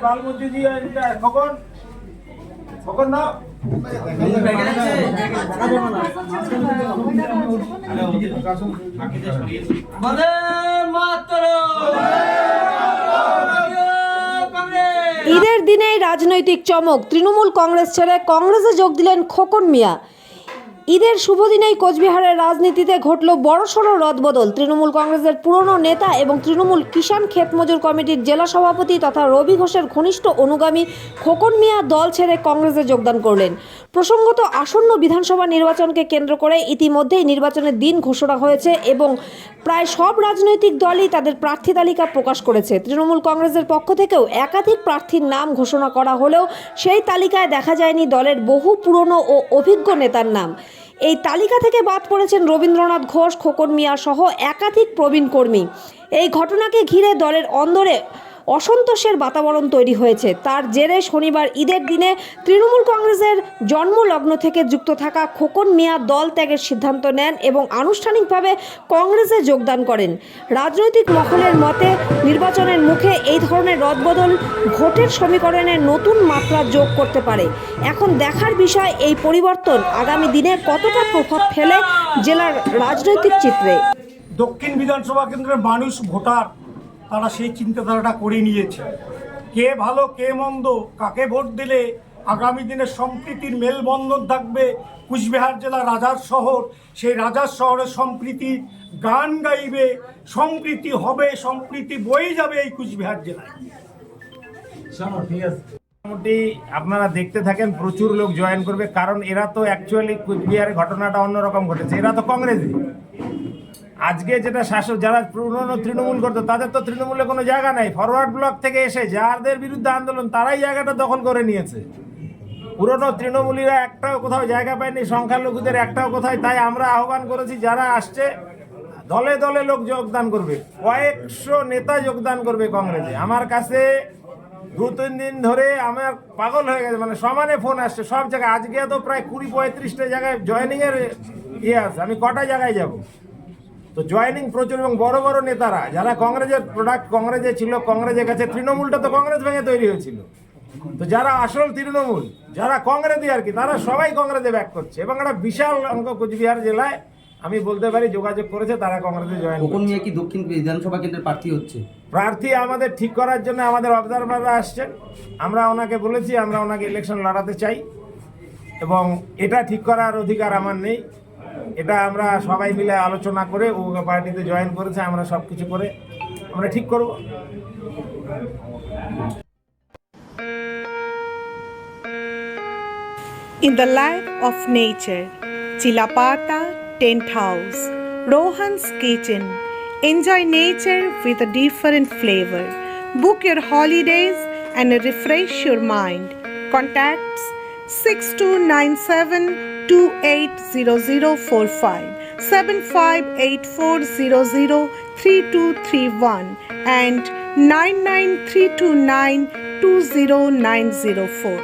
বালমুদ্দি কখন কখন না ঈদের দিনেই রাজনৈতিক চমক, তৃণমূল কংগ্রেস ছেড়ে কংগ্রেসে যোগ দিলেন খোকন মিয়া। ঈদের শুভ দিনেই কোচবিহারের রাজনীতিতে ঘটল বড়সড় রদবদল। তৃণমূল কংগ্রেসের পুরনো নেতা এবং তৃণমূল কিষাণ ক্ষেত মজুর কমিটির জেলা সভাপতি তথা রবি ঘোষের ঘনিষ্ঠ অনুগামী খোকন মিয়া দল ছেড়ে কংগ্রেসে যোগদান করলেন। প্রসঙ্গত, আসন্ন বিধানসভা নির্বাচনকে কেন্দ্র করে ইতিমধ্যেই নির্বাচনের দিন ঘোষণা হয়েছে এবং প্রায় সব রাজনৈতিক দলই তাদের প্রার্থী তালিকা প্রকাশ করেছে। তৃণমূল কংগ্রেসের পক্ষ থেকেও একাধিক প্রার্থীর নাম ঘোষণা করা হলেও সেই তালিকায় দেখা যায়নি দলের বহু পুরনো ও অভিজ্ঞ নেতার নাম। এই তালিকা থেকে বাদ পড়েছেন রবীন্দ্রনাথ ঘোষ, খোকন মিয়া সহ একাধিক প্রবীণ কর্মী। এই ঘটনাকে ঘিরে দলের অন্দরে অসন্তোষের বাতাবরণ তৈরি হয়েছে। তার জেরে শনিবার ঈদের দিনে তৃণমূল কংগ্রেসের জন্মলগ্ন থেকে যুক্ত থাকা খোকন মিয়া দল ত্যাগের সিদ্ধান্ত নেন এবং আনুষ্ঠানিকভাবে কংগ্রেসে যোগদান করেন। রাজনৈতিক মহলের মতে নির্বাচনের মুখে এই ধরনের রদবদল ভোটের সমীকরণে নতুন মাত্রা যোগ করতে পারে। এখন দেখার বিষয় এই পরিবর্তন আগামী দিনে কতটা প্রভাব ফেলে জেলার রাজনৈতিক চিত্রে। দক্ষিণ বিধানসভা কেন্দ্রের মানুষ ভোটার তারা সেই চিন্তাধারাটা করে নিয়েছে, কে ভালো কে মন্দ, কাকে ভোট দিলে আগামী দিনে সম্প্রীতির মেলবন্ধন থাকবে। কুচবিহার জেলা রাজার শহর, সেই রাজার শহরে সম্প্রীতির গান গাইবে, সম্প্রীতি হবে, সম্প্রীতি বয়ে যাবে এই কুচবিহার জেলায়। মোটামুটি আপনারা দেখতে থাকেন, প্রচুর লোক জয়েন করবে, কারণ এরা তো অ্যাকচুয়ালি কুচবিহারের ঘটনাটা অন্যরকম ঘটেছে। এরা তো কংগ্রেসই। আজকে যেটা শাসক যারা পুরনো তৃণমূল করতো তাদের তো তৃণমূলে কোনো জায়গা নাই। ফরওয়ার্ড ব্লক থেকে এসে যাদের বিরুদ্ধে আন্দোলন তারাই জায়গাটা দখল করে নিয়েছে। পুরনো তৃণমূলীরা একটাও কোথাও জায়গা পায়নি, সংখ্যালঘুদের একটাও কোথায়। তাই আমরা আহ্বান করেছি যারা আসছে দলে দলে লোক যোগদান করবে, কয়েকশো নেতা যোগদান করবে কংগ্রেসে। আমার কাছে 2-3 দিন ধরে আমার পাগল হয়ে গেছে, মানে সমানে ফোন আসছে সব জায়গায়। আজকে তো প্রায় 20-35টা জায়গায় জয়েনিংয়ের আছে। আমি কটা জায়গায় যাব? তো জয়েনিং প্রচুর, এবং বড় বড় নেতারা যারা কংগ্রেসের প্রোডাক্ট কংগ্রেসে ছিল, কংগ্রেসের কাছে তৃণমূলটা তো কংগ্রেস ভেঙে তৈরি হয়েছিল। তো যারা আসল তৃণমূল, যারা কংগ্রেসি আর কি, তারা সবাই কংগ্রেসে ব্যাক করছে এবং একটা বিশাল অঙ্ক কুচবিহার জেলায় আমি বলতে পারি যোগাযোগ করেছে, তারা কংগ্রেসে জয়েন। খোকন মিয়া কি দক্ষিণ বিধানসভা কেন্দ্রের প্রার্থী হচ্ছে? প্রার্থী আমাদের ঠিক করার জন্য আমাদের অবজারভাররা আসছেন। আমরা ওনাকে বলেছি আমরা ওনাকে ইলেকশন লড়াতে চাই এবং এটা ঠিক করার অধিকার আমার নেই। এটা আমরা সবাই মিলে আলোচনা করে ও পার্টিতে জয়েন করেছে, আমরা সব কিছু করে আমরা ঠিক করব। In the life of nature, Chilapata Tent House, Rohan's Kitchen. Enjoy nature with a different flavor. Book your holidays and refresh your mind. Contacts 6297280045, 7584003231 and 99329209004.